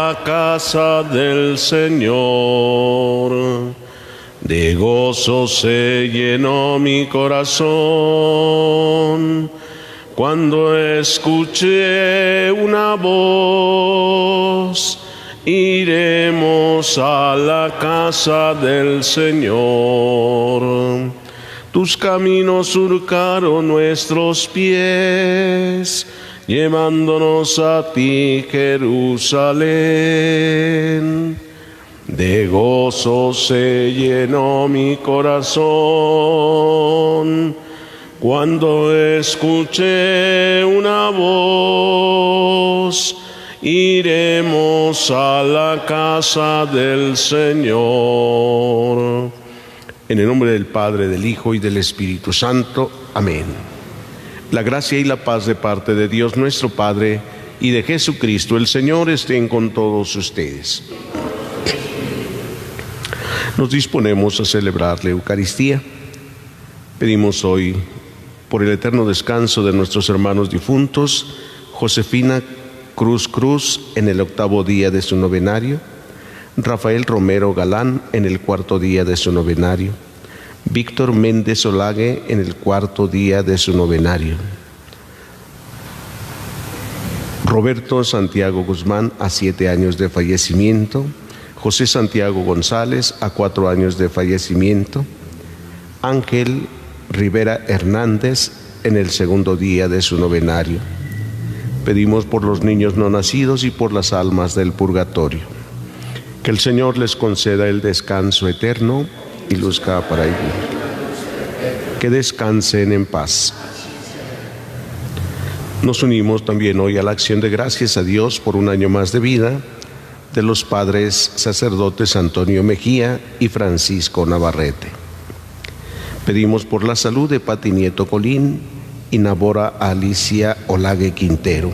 la casa del Señor. De gozo se llenó mi corazón cuando escuché una voz: iremos a la casa del Señor. Tus caminos surcaron nuestros pies, llevándonos a ti, Jerusalén. De gozo se llenó mi corazón cuando escuché una voz: iremos a la casa del Señor. En el nombre del Padre, del Hijo y del Espíritu Santo. Amén. La gracia y la paz de parte de Dios nuestro Padre y de Jesucristo el Señor estén con todos ustedes. Nos disponemos a celebrar la Eucaristía. Pedimos hoy por el eterno descanso de nuestros hermanos difuntos: Josefina Cruz en el 8º día de su novenario, Rafael Romero Galán en el 4º día de su novenario, Víctor Méndez Olague en el 4º día de su novenario, Roberto Santiago Guzmán a 7 años de fallecimiento, José Santiago González a 4 años de fallecimiento, Ángel Rivera Hernández en el 2º día de su novenario. Pedimos por los niños no nacidos y por las almas del purgatorio. Que el Señor les conceda el descanso eterno y luzca para ellos. Que descansen en paz. Nos unimos también hoy a la acción de gracias a Dios por un año más de vida de los padres sacerdotes Antonio Mejía y Francisco Navarrete. Pedimos por la salud de Pati Nieto Colín y Nabora Alicia Olague Quintero.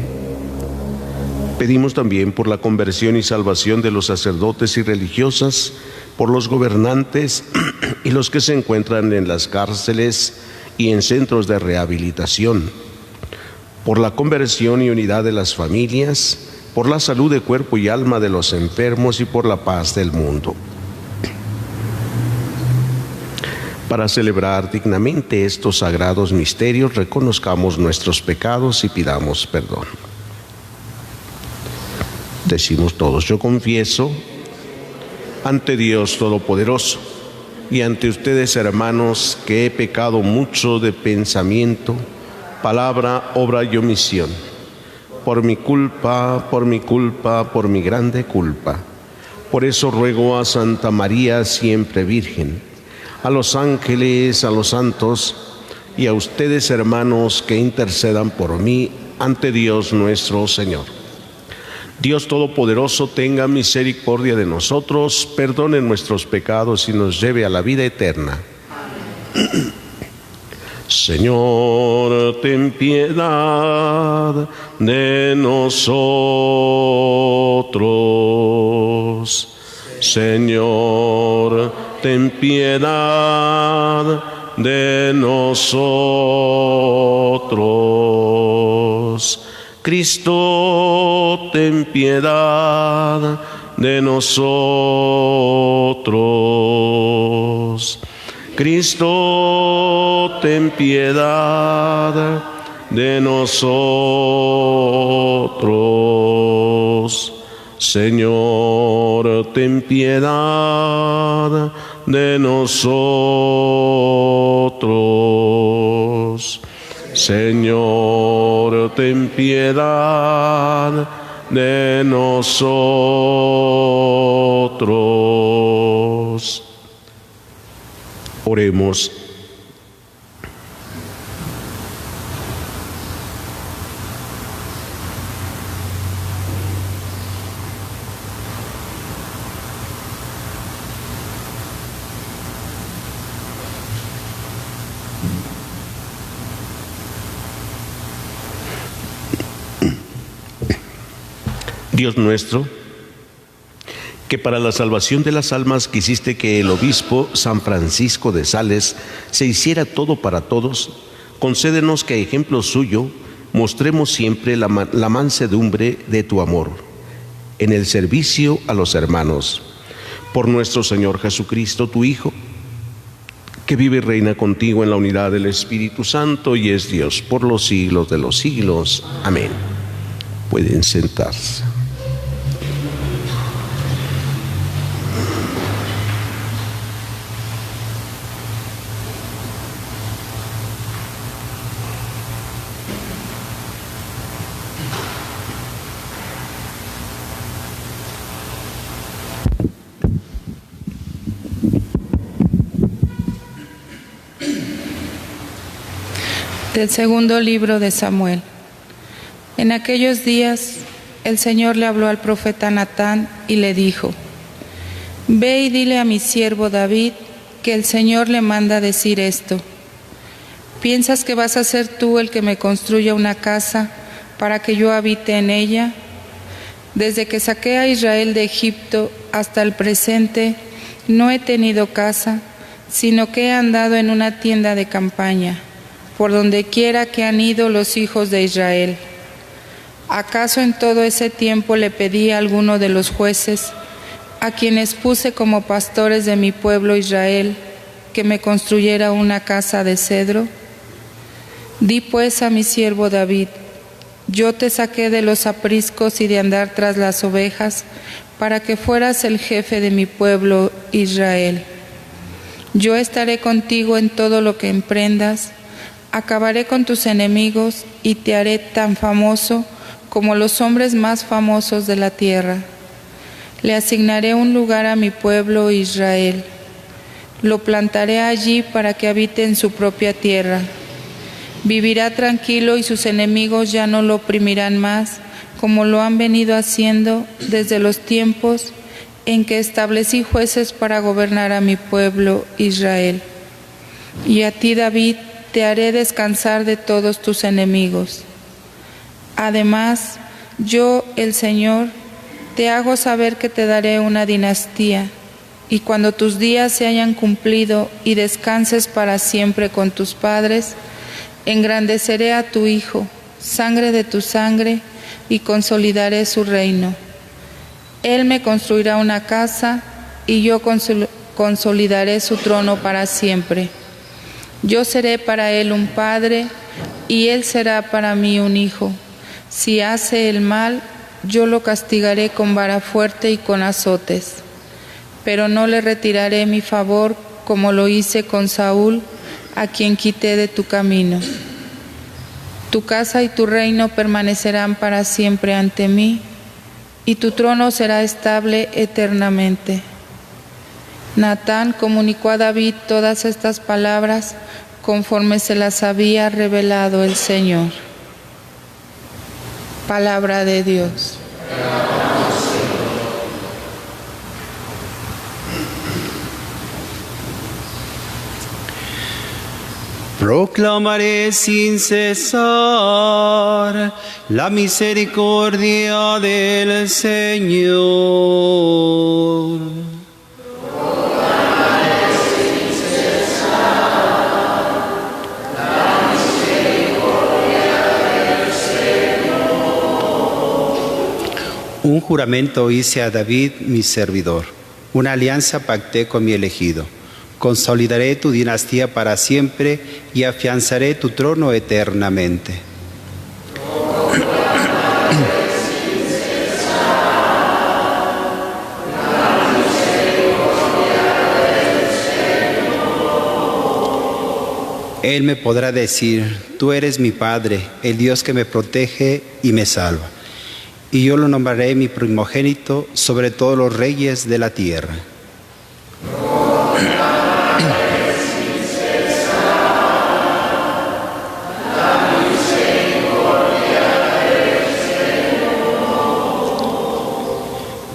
Pedimos también por la conversión y salvación de los sacerdotes y religiosas, por los gobernantes y los que se encuentran en las cárceles y en centros de rehabilitación, por la conversión y unidad de las familias, por la salud de cuerpo y alma de los enfermos y por la paz del mundo. Para celebrar dignamente estos sagrados misterios, reconozcamos nuestros pecados y pidamos perdón. Decimos todos: yo confieso ante Dios Todopoderoso y ante ustedes, hermanos, que he pecado mucho de pensamiento, palabra, obra y omisión, por mi culpa, por mi grande culpa. Por eso ruego a Santa María, siempre Virgen, a los ángeles, a los santos y a ustedes, hermanos, que intercedan por mí ante Dios nuestro Señor. Dios Todopoderoso tenga misericordia de nosotros, perdone nuestros pecados y nos lleve a la vida eterna. Señor, ten piedad de nosotros. Señor, ten piedad de nosotros. Cristo, ten piedad de nosotros. Cristo, ten piedad de nosotros. Señor, ten piedad de nosotros. Señor, ten piedad de nosotros. Oremos. Dios nuestro, que para la salvación de las almas quisiste que el obispo San Francisco de Sales se hiciera todo para todos, concédenos que a ejemplo suyo mostremos siempre la mansedumbre de tu amor. en el servicio a los hermanos. Por nuestro Señor Jesucristo, tu Hijo, que vive y reina contigo en la unidad del Espíritu Santo y es Dios por los siglos de los siglos. Amén. Pueden sentarse. Del segundo libro de Samuel. En aquellos días el Señor le habló al profeta Natán y le dijo: Ve y dile a mi siervo David que el Señor le manda decir esto: ¿Piensas que vas a ser tú el que me construya una casa para que yo habite en ella? Desde que saqué a Israel de Egipto hasta el presente, no he tenido casa, sino que he andado en una tienda de campaña, por donde quiera que han ido los hijos de Israel. ¿Acaso en todo ese tiempo le pedí a alguno de los jueces, a quienes puse como pastores de mi pueblo Israel, que me construyera una casa de cedro? Di pues a mi siervo David: yo te saqué de los apriscos y de andar tras las ovejas, para que fueras el jefe de mi pueblo Israel. Yo estaré contigo en todo lo que emprendas, acabaré con tus enemigos y te haré tan famoso como los hombres más famosos de la tierra. Le asignaré un lugar a mi pueblo Israel. Lo plantaré allí para que habite en su propia tierra. Vivirá tranquilo y sus enemigos ya no lo oprimirán más, como lo han venido haciendo desde los tiempos en que establecí jueces para gobernar a mi pueblo Israel. Y a ti, David, te haré descansar de todos tus enemigos. Además, yo, el Señor, te hago saber que te daré una dinastía, y cuando tus días se hayan cumplido y descanses para siempre con tus padres, engrandeceré a tu hijo, sangre de tu sangre, y consolidaré su reino. Él me construirá una casa, y yo consolidaré su trono para siempre. Yo seré para él un padre, y él será para mí un hijo. Si hace el mal, yo lo castigaré con vara fuerte y con azotes. Pero no le retiraré mi favor como lo hice con Saúl, a quien quité de tu camino. Tu casa y tu reino permanecerán para siempre ante mí, y tu trono será estable eternamente. Natán comunicó a David todas estas palabras conforme se las había revelado el Señor. Palabra de Dios. Proclamaré sin cesar la misericordia del Señor. Proclamaré sin cesar la misericordia del Señor. Un juramento hice a David, mi servidor. Una alianza pacté con mi elegido. Consolidaré tu dinastía para siempre y afianzaré tu trono eternamente. Él me podrá decir: tú eres mi Padre, el Dios que me protege y me salva. Y yo lo nombraré mi primogénito sobre todos los reyes de la tierra.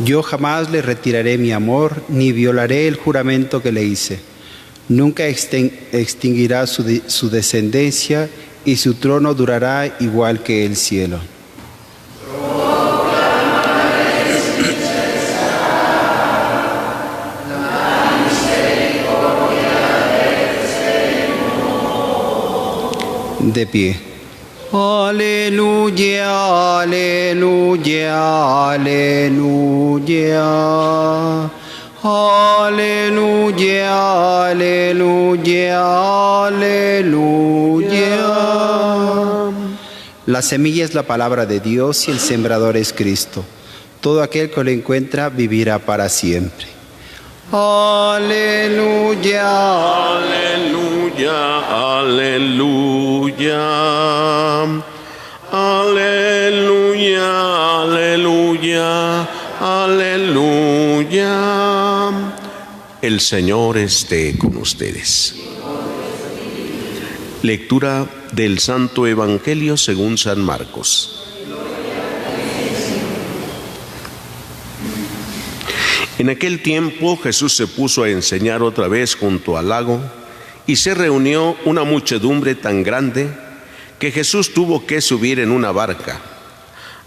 Yo jamás le retiraré mi amor, ni violaré el juramento que le hice. Nunca extinguirá su descendencia, y su trono durará igual que el cielo. De pie. Aleluya, aleluya, aleluya. Aleluya, aleluya, aleluya. La semilla es la palabra de Dios y el sembrador es Cristo. Todo aquel que lo encuentra vivirá para siempre. Aleluya. Aleluya, aleluya. Aleluya, aleluya, aleluya. El Señor esté con ustedes. Lectura del Santo Evangelio según San Marcos. En aquel tiempo Jesús se puso a enseñar otra vez junto al lago, y se reunió una muchedumbre tan grande que Jesús tuvo que subir en una barca.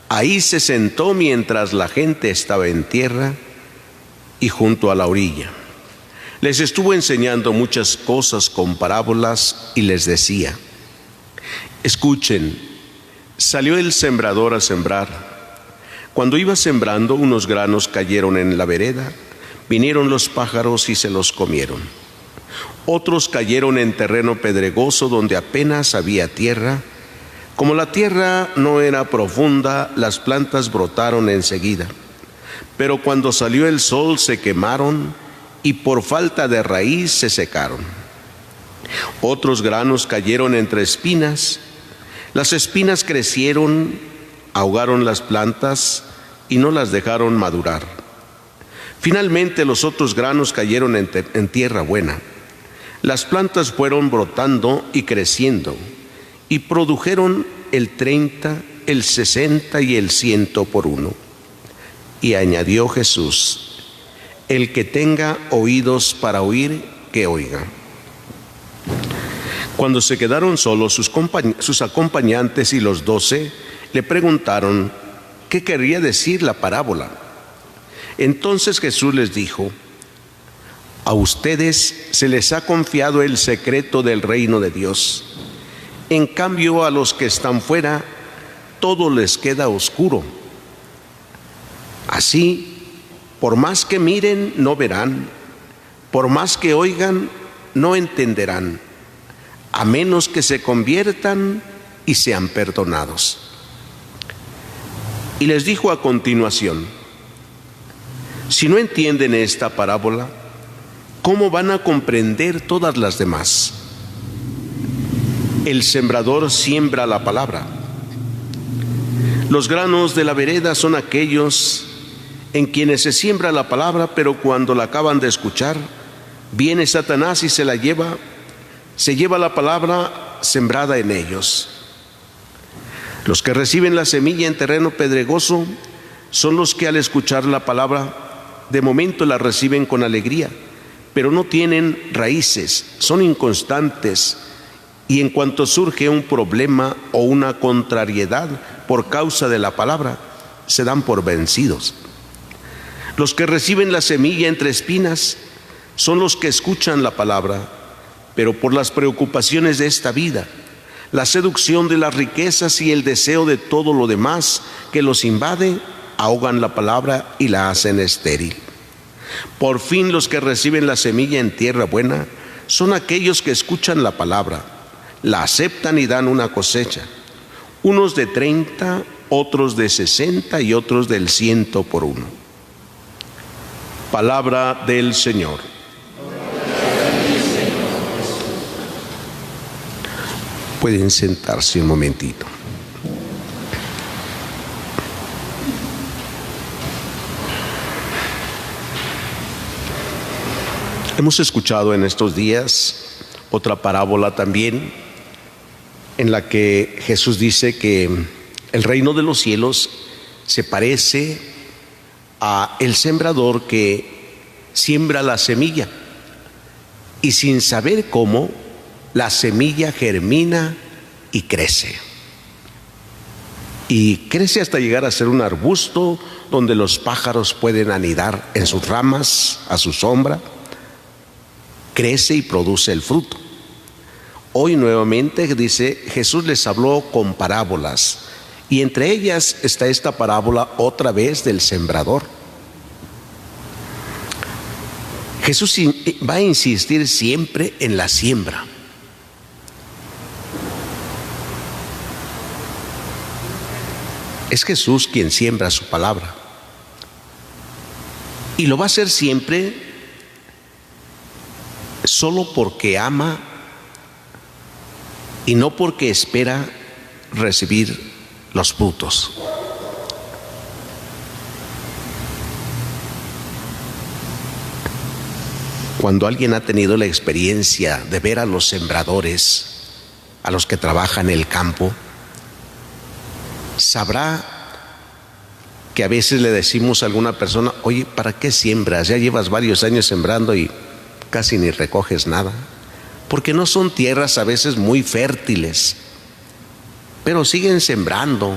Ahí se sentó mientras la gente estaba en tierra y junto a la orilla. Les estuvo enseñando muchas cosas con parábolas y les decía: escuchen, salió el sembrador a sembrar. Cuando iba sembrando, unos granos cayeron en la vereda, vinieron los pájaros y se los comieron. Otros cayeron en terreno pedregoso donde apenas había tierra. Como la tierra no era profunda, las plantas brotaron enseguida. Pero cuando salió el sol se quemaron y por falta de raíz se secaron. Otros granos cayeron entre espinas. Las espinas crecieron, ahogaron las plantas y no las dejaron madurar. Finalmente los otros granos cayeron en tierra buena. Las plantas fueron brotando y creciendo y produjeron el 30, el 60 y el 100 por uno. Y añadió Jesús: el que tenga oídos para oír, que oiga. Cuando se quedaron solos, sus acompañantes y los 12 le preguntaron qué quería decir la parábola. Entonces Jesús les dijo: a ustedes se les ha confiado el secreto del reino de Dios. En cambio, a los que están fuera, todo les queda oscuro. Así, por más que miren, no verán. Por más que oigan, no entenderán, a menos que se conviertan y sean perdonados. Y les dijo a continuación: si no entienden esta parábola, ¿cómo van a comprender todas las demás? El sembrador siembra la palabra. Los granos de la vereda son aquellos en quienes se siembra la palabra, pero cuando la acaban de escuchar, viene Satanás y se lleva la palabra sembrada en ellos. Los que reciben la semilla en terreno pedregoso son los que al escuchar la palabra, de momento la reciben con alegría, pero no tienen raíces, son inconstantes, y en cuanto surge un problema o una contrariedad por causa de la palabra, se dan por vencidos. Los que reciben la semilla entre espinas son los que escuchan la palabra, pero por las preocupaciones de esta vida, la seducción de las riquezas y el deseo de todo lo demás que los invade, ahogan la palabra y la hacen estéril. Por fin, los que reciben la semilla en tierra buena son aquellos que escuchan la palabra, la aceptan y dan una cosecha, unos de 30, otros de 60 y otros del 100 por uno. Palabra del Señor. Pueden sentarse un momentito. Hemos escuchado en estos días otra parábola también, en la que Jesús dice que el reino de los cielos se parece a el sembrador que siembra la semilla y sin saber cómo, la semilla germina y crece. Y crece hasta llegar a ser un arbusto donde los pájaros pueden anidar en sus ramas, a su sombra. Crece y produce el fruto. Hoy nuevamente dice, Jesús les habló con parábolas, y entre ellas está esta parábola otra vez del sembrador. Jesús va a insistir siempre en la siembra. Es Jesús quien siembra su palabra. Y lo va a hacer siempre solo porque ama y no porque espera recibir los frutos. Cuando alguien ha tenido la experiencia de ver a los sembradores, a los que trabajan en el campo, sabrá que a veces le decimos a alguna persona, oye, ¿para qué siembras? Ya llevas varios años sembrando y casi ni recoges nada. Porque no son tierras a veces muy fértiles, pero siguen sembrando,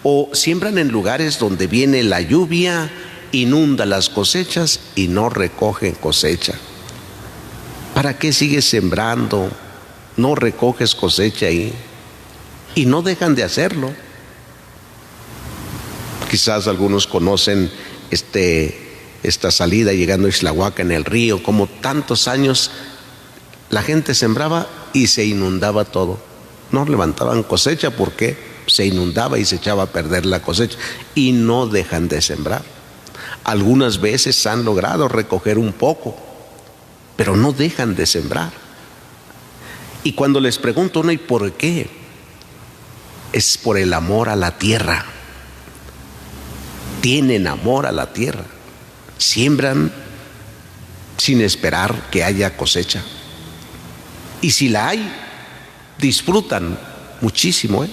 o siembran en lugares donde viene la lluvia, inunda las cosechas y no recogen cosecha. ¿Para qué sigues sembrando? No recoges cosecha ahí. Y no dejan de hacerlo. Quizás algunos conocen esta salida llegando a Ixtlahuaca en el río, como tantos años la gente sembraba y se inundaba todo. No levantaban cosecha porque se inundaba y se echaba a perder la cosecha, y no dejan de sembrar. Algunas veces han logrado recoger un poco, pero no dejan de sembrar. Y cuando les pregunto, ¿no? ¿Y por qué? Es por el amor a la tierra. Tienen amor a la tierra. Siembran sin esperar que haya cosecha. Y si la hay, disfrutan muchísimo,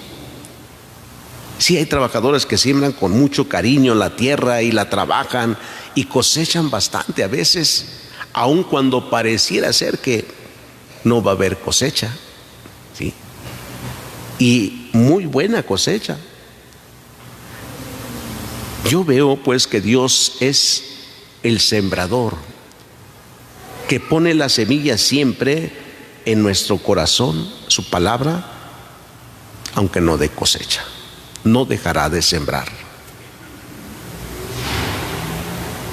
Sí hay trabajadores que siembran con mucho cariño la tierra y la trabajan y cosechan bastante a veces, aun cuando pareciera ser que no va a haber cosecha, ¿sí? Y muy buena cosecha. Yo veo pues que Dios es el sembrador, que pone la semilla siempre en nuestro corazón, su palabra, aunque no dé cosecha, no dejará de sembrar.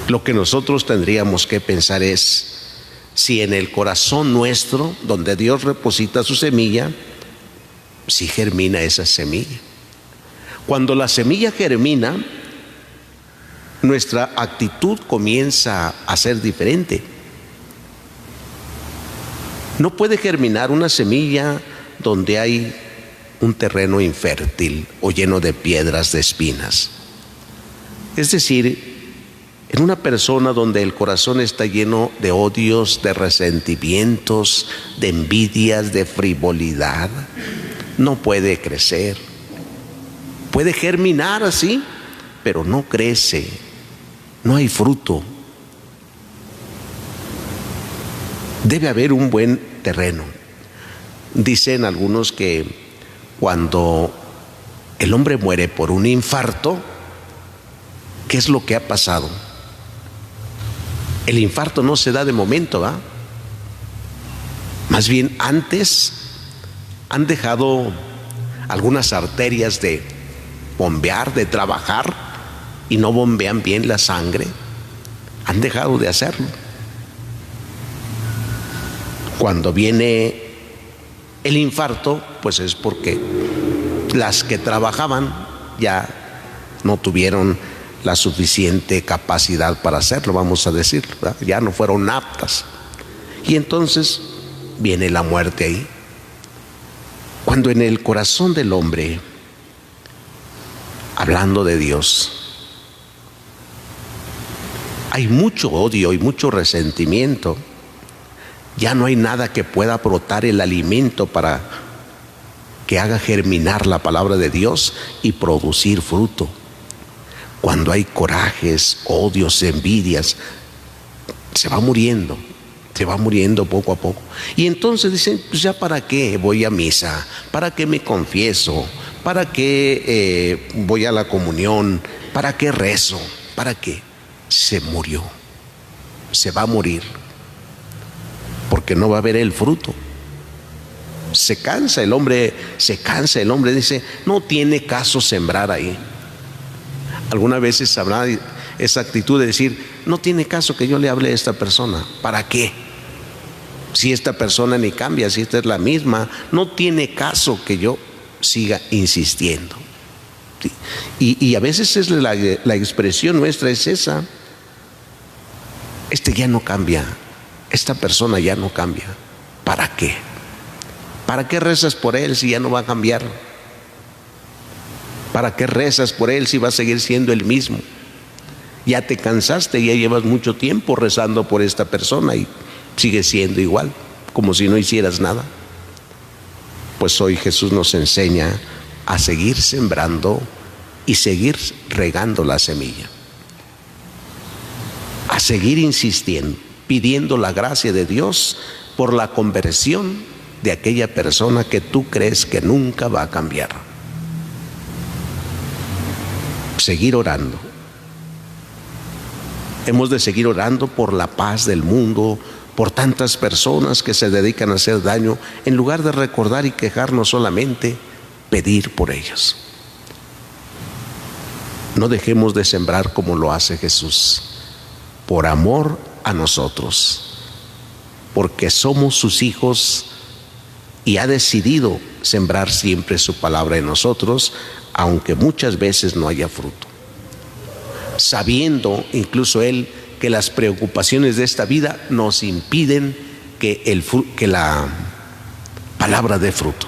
Lo que nosotros tendríamos que pensar es si en el corazón nuestro, donde Dios deposita su semilla, si germina esa semilla. Cuando la semilla germina, nuestra actitud comienza a ser diferente. No puede germinar una semilla donde hay un terreno infértil o lleno de piedras, de espinas. Es decir, en una persona donde el corazón está lleno de odios, de resentimientos, de envidias, de frivolidad, no puede crecer. Puede germinar así, pero no crece, no hay fruto. Debe haber un buen terreno. Dicen algunos que cuando el hombre muere por un infarto, ¿qué es lo que ha pasado? El infarto no se da de momento, ¿va? Más bien antes han dejado algunas arterias de bombear, de trabajar, y no bombean bien la sangre. Han dejado de hacerlo. Cuando viene el infarto, pues es porque las que trabajaban ya no tuvieron la suficiente capacidad para hacerlo, vamos a decirlo, ¿verdad? Ya no fueron aptas. Y entonces viene la muerte ahí. Cuando en el corazón del hombre, hablando de Dios, hay mucho odio y mucho resentimiento, ya no hay nada que pueda brotar el alimento para que haga germinar la palabra de Dios y producir fruto. Cuando hay corajes, odios, envidias, se va muriendo poco a poco. Y entonces dicen, pues ya para qué voy a misa, para qué me confieso, para qué voy a la comunión, para qué rezo, para qué. Se murió, se va a morir, porque no va a haber el fruto. se cansa el hombre, dice, no tiene caso sembrar ahí. Algunas veces habrá esa actitud de decir, no tiene caso que yo le hable a esta persona, ¿para qué? Si esta persona ni cambia, si esta es la misma, no tiene caso que yo siga insistiendo. Y a veces es la expresión nuestra es esa, ya no cambia, esta persona ya no cambia, ¿para qué? ¿Para qué rezas por él si ya no va a cambiar? ¿Para qué rezas por él si va a seguir siendo el mismo? Ya te cansaste, ya llevas mucho tiempo rezando por esta persona y sigue siendo igual, como si no hicieras nada. Pues hoy Jesús nos enseña a seguir sembrando y seguir regando la semilla, a seguir insistiendo, pidiendo la gracia de Dios por la conversión de aquella persona que tú crees que nunca va a cambiar. Seguir orando. Hemos de seguir orando por la paz del mundo, por tantas personas que se dedican a hacer daño, en lugar de recordar y quejarnos solamente, pedir por ellos. No dejemos de sembrar como lo hace Jesús, por amor a nosotros, porque somos sus hijos y ha decidido sembrar siempre su palabra en nosotros, aunque muchas veces no haya fruto. Sabiendo incluso Él que las preocupaciones de esta vida nos impiden que la palabra dé fruto.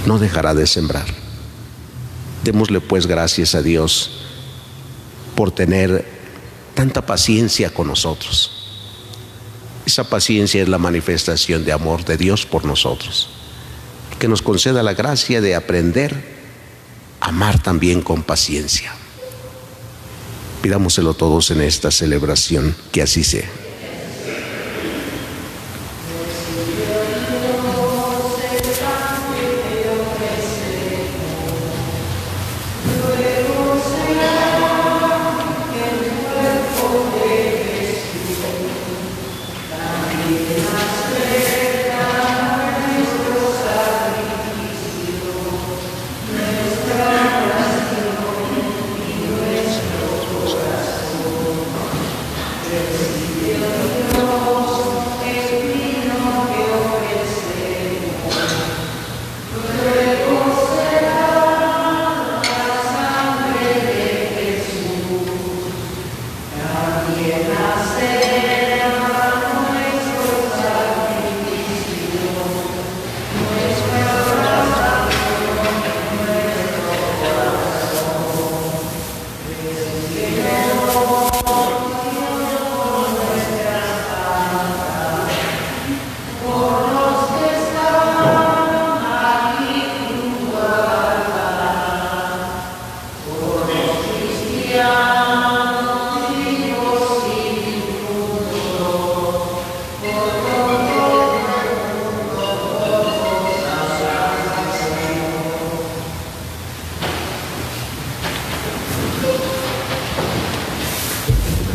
No dejará de sembrar. Démosle pues gracias a Dios por tener tanta paciencia con nosotros. Esa paciencia es la manifestación de amor de Dios por nosotros. Que nos conceda la gracia de aprender a amar también con paciencia. Pidámoselo todos en esta celebración, que así sea.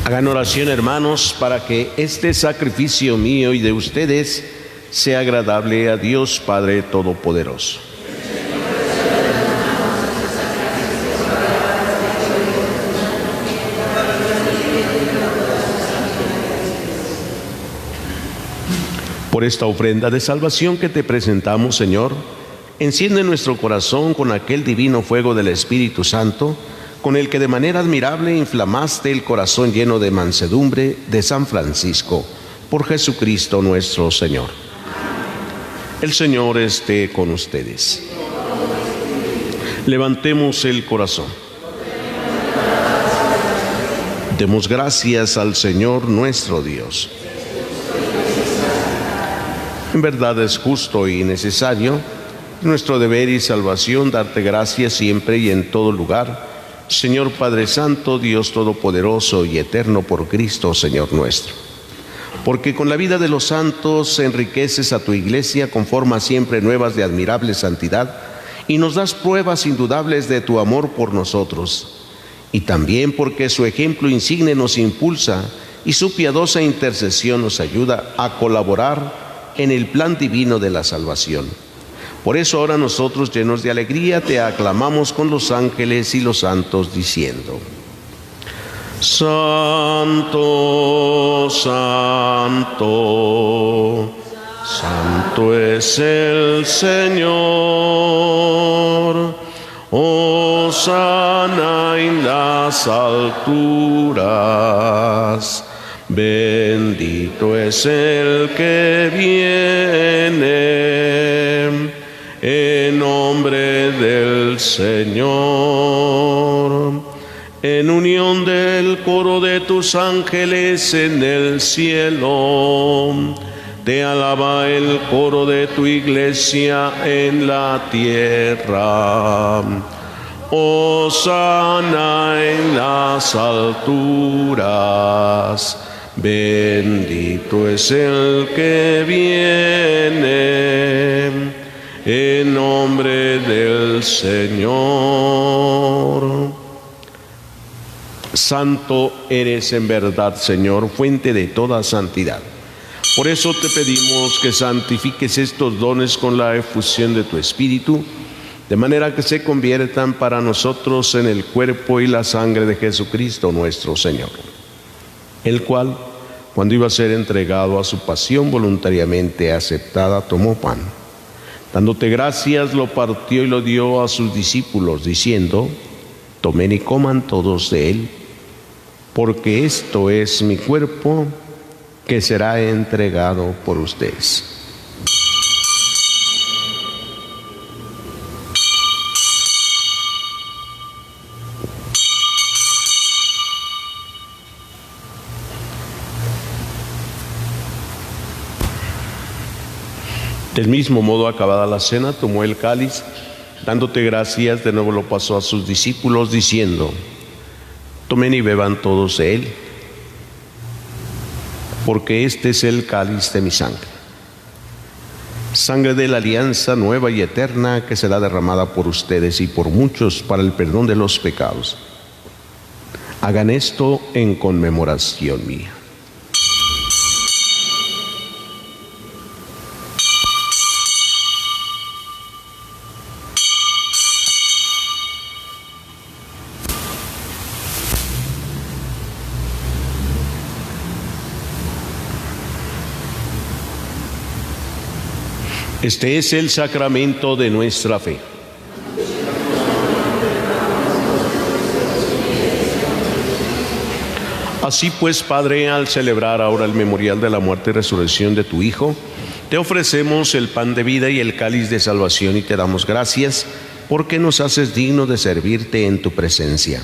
Hagan oración, hermanos, para que este sacrificio mío y de ustedes sea agradable a Dios Padre Todopoderoso. Por esta ofrenda de salvación que te presentamos, Señor, enciende nuestro corazón con aquel divino fuego del Espíritu Santo, con el que de manera admirable inflamaste el corazón lleno de mansedumbre de San Francisco, por Jesucristo nuestro Señor. El Señor esté con ustedes. Levantemos el corazón. Demos gracias al Señor nuestro Dios. En verdad es justo y necesario, nuestro deber y salvación, darte gracias siempre y en todo lugar, Señor Padre Santo, Dios Todopoderoso y Eterno, por Cristo, Señor nuestro. Porque con la vida de los santos enriqueces a tu iglesia, conforma siempre nuevas de admirable santidad, y nos das pruebas indudables de tu amor por nosotros. Y también porque su ejemplo insigne nos impulsa y su piadosa intercesión nos ayuda a colaborar en el plan divino de la salvación. Por eso ahora nosotros, llenos de alegría, te aclamamos con los ángeles y los santos, diciendo: Santo, santo, santo es el Señor. Hosana en las alturas. Bendito es el que viene en nombre del Señor. En unión del coro de tus ángeles en el cielo, te alaba el coro de tu iglesia en la tierra. Hosana en las alturas. Bendito es el que viene en nombre del Señor. Santo eres en verdad, Señor, fuente de toda santidad. Por eso te pedimos que santifiques estos dones con la efusión de tu Espíritu, de manera que se conviertan para nosotros en el cuerpo y la sangre de Jesucristo nuestro Señor, el cual, cuando iba a ser entregado a su pasión voluntariamente aceptada, tomó pan. Dándote gracias, lo partió y lo dio a sus discípulos, diciendo: tomen y coman todos de él, porque esto es mi cuerpo que será entregado por ustedes. Del mismo modo, acabada la cena, tomó el cáliz, dándote gracias, de nuevo lo pasó a sus discípulos, diciendo: tomen y beban todos de él, porque este es el cáliz de mi sangre, sangre de la alianza nueva y eterna, que será derramada por ustedes y por muchos para el perdón de los pecados. Hagan esto en conmemoración mía. Este es el sacramento de nuestra fe. Así pues, Padre, al celebrar ahora el memorial de la muerte y resurrección de tu Hijo, te ofrecemos el pan de vida y el cáliz de salvación y te damos gracias porque nos haces digno de servirte en tu presencia.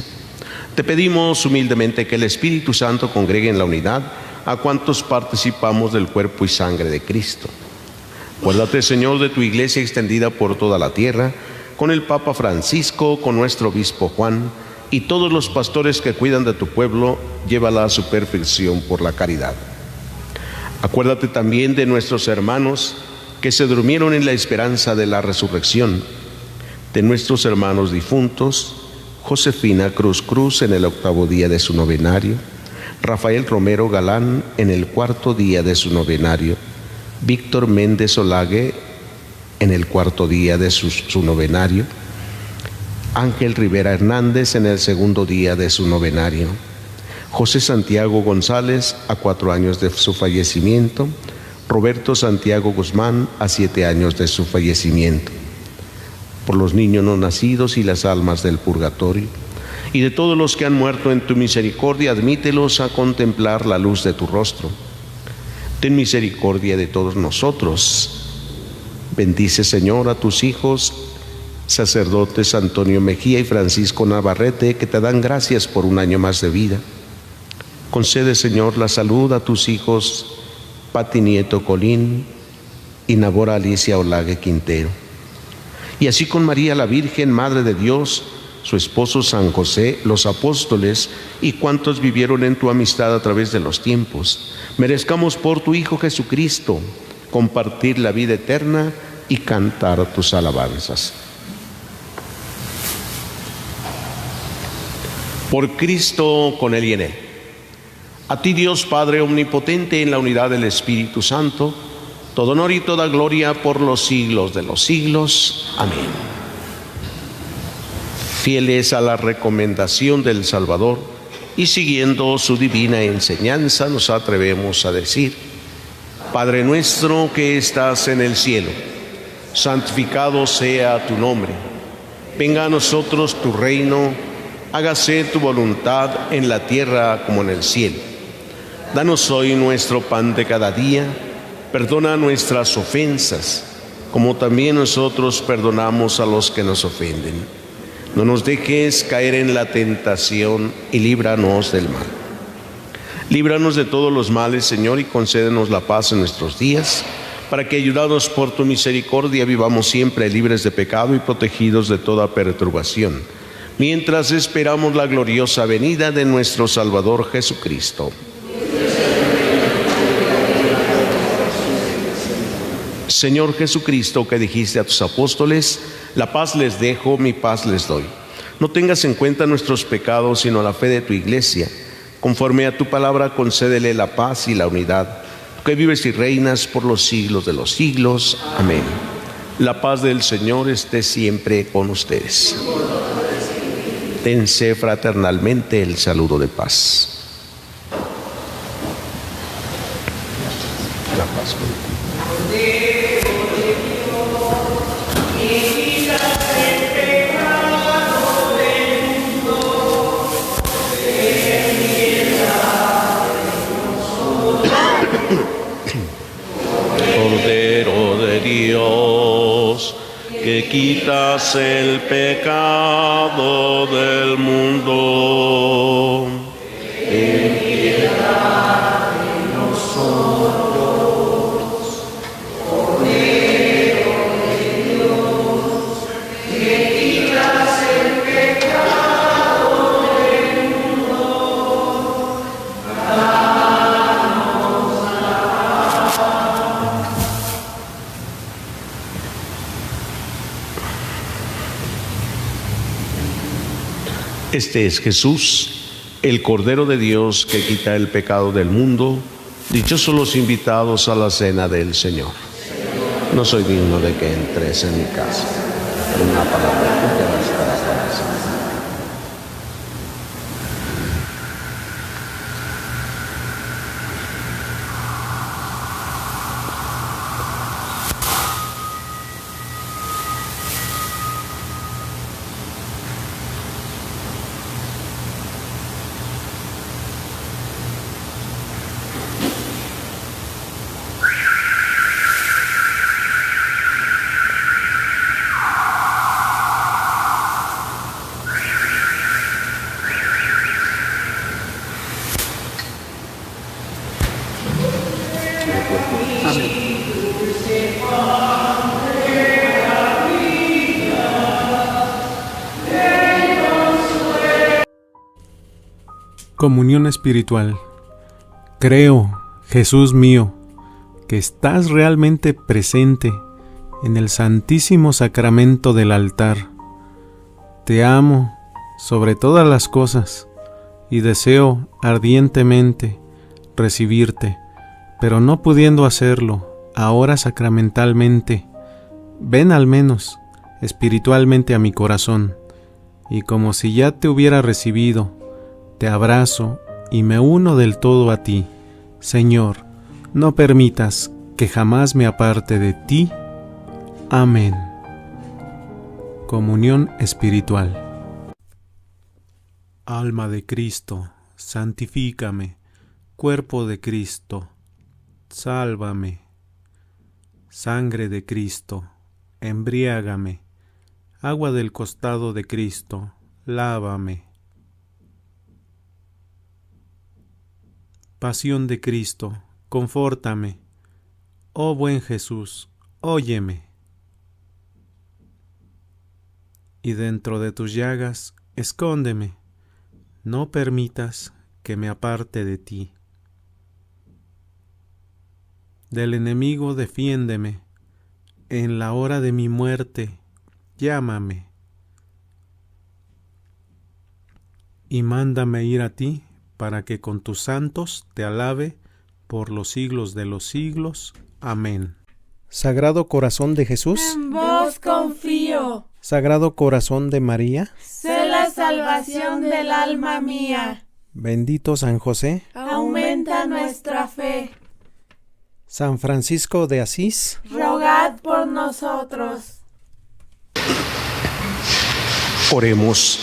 Te pedimos humildemente que el Espíritu Santo congregue en la unidad a cuantos participamos del cuerpo y sangre de Cristo. Acuérdate, Señor, de tu iglesia extendida por toda la tierra, con el Papa Francisco, con nuestro obispo Juan y todos los pastores que cuidan de tu pueblo, llévala a su perfección por la caridad. Acuérdate también de nuestros hermanos que se durmieron en la esperanza de la resurrección, de nuestros hermanos difuntos, Josefina Cruz Cruz en el 8º día de su novenario, Rafael Romero Galán en el 4º día de su novenario, Víctor Méndez Olague en el 4º día de su novenario, Ángel Rivera Hernández en el 2º día de su novenario, José Santiago González a 4 años de su fallecimiento, Roberto Santiago Guzmán a 7 años de su fallecimiento. Por los niños no nacidos y las almas del purgatorio, y de todos los que han muerto en tu misericordia, admítelos a contemplar la luz de tu rostro. Ten misericordia de todos nosotros. Bendice, Señor, a tus hijos, sacerdotes Antonio Mejía y Francisco Navarrete, que te dan gracias por un año más de vida. Concede, Señor, la salud a tus hijos Pati Nieto Colín y Nabora Alicia Olague Quintero. Y así con María la Virgen, Madre de Dios, su esposo San José, los apóstoles y cuantos vivieron en tu amistad a través de los tiempos, merezcamos por tu Hijo Jesucristo compartir la vida eterna y cantar tus alabanzas. Por Cristo, con Él y en Él. A ti, Dios Padre omnipotente, en la unidad del Espíritu Santo, todo honor y toda gloria por los siglos de los siglos. Amén. Fieles a la recomendación del Salvador y siguiendo su divina enseñanza, nos atrevemos a decir: Padre nuestro que estás en el cielo, santificado sea tu nombre. Venga a nosotros tu reino, hágase tu voluntad en la tierra como en el cielo. Danos hoy nuestro pan de cada día, perdona nuestras ofensas, como también nosotros perdonamos a los que nos ofenden. No nos dejes caer en la tentación y líbranos del mal. Líbranos de todos los males, Señor, y concédenos la paz en nuestros días, para que, ayudados por tu misericordia, vivamos siempre libres de pecado y protegidos de toda perturbación, mientras esperamos la gloriosa venida de nuestro Salvador Jesucristo. Señor Jesucristo, que dijiste a tus apóstoles: la paz les dejo, mi paz les doy. No tengas en cuenta nuestros pecados, sino la fe de tu Iglesia. Conforme a tu palabra, concédele la paz y la unidad, que vives y reinas por los siglos de los siglos. Amén. La paz del Señor esté siempre con ustedes. Dense fraternalmente el saludo de paz. La paz contigo. Cordero de Dios, que quitas el pecado del mundo, ten piedad de nosotros. Cordero de Dios, que quitas el pecado del mundo, Este es Jesús, el Cordero de Dios que quita el pecado del mundo. Dichosos los invitados a la cena del Señor. No soy digno de que entres en mi casa, pero una palabra tuya bastará para sanar. Comunión espiritual. Creo, Jesús mío, que estás realmente presente en el santísimo sacramento del altar. Te amo sobre todas las cosas y deseo ardientemente recibirte, pero no pudiendo hacerlo ahora sacramentalmente, ven al menos espiritualmente a mi corazón, y como si ya te hubiera recibido, te abrazo y me uno del todo a ti. Señor, no permitas que jamás me aparte de ti. Amén. Comunión espiritual. Alma de Cristo, santifícame. Cuerpo de Cristo, sálvame. Sangre de Cristo, embriágame. Agua del costado de Cristo, lávame. Pasión de Cristo, confórtame. Oh buen Jesús, óyeme. Y dentro de tus llagas, escóndeme. No permitas que me aparte de ti. Del enemigo defiéndeme. En la hora de mi muerte, llámame. Y mándame ir a ti, para que con tus santos te alabe por los siglos de los siglos. Amén. Sagrado Corazón de Jesús, En vos confío. Sagrado Corazón de María, Sé la salvación del alma mía. bendito San José, Aumenta nuestra fe. San Francisco de Asís, Rogad por nosotros. Oremos.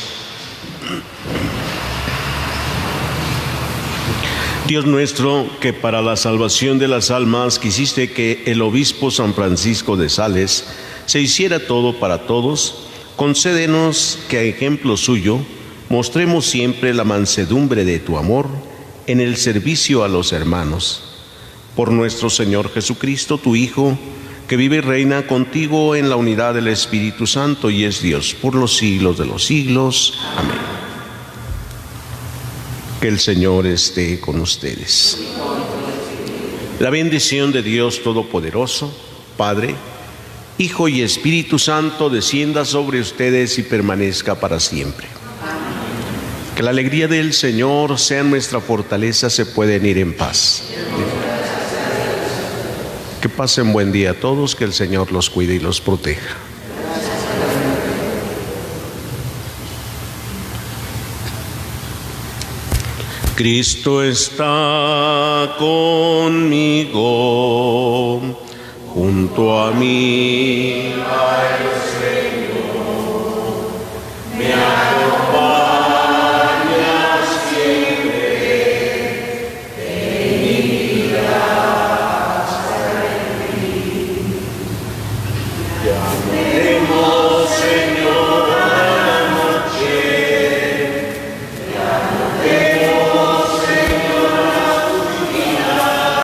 Dios nuestro, que para la salvación de las almas quisiste que el obispo San Francisco de Sales se hiciera todo para todos, concédenos que a ejemplo suyo mostremos siempre la mansedumbre de tu amor en el servicio a los hermanos. Por nuestro Señor Jesucristo, tu Hijo, que vive y reina contigo en la unidad del Espíritu Santo y es Dios por los siglos de los siglos. Amén. Que el Señor esté con ustedes. La bendición de Dios Todopoderoso, Padre, Hijo y Espíritu Santo, descienda sobre ustedes y permanezca para siempre. Que la alegría del Señor sea nuestra fortaleza, se pueden ir en paz. Que pasen buen día a todos, que el Señor los cuide y los proteja. Cristo está conmigo, junto a mí.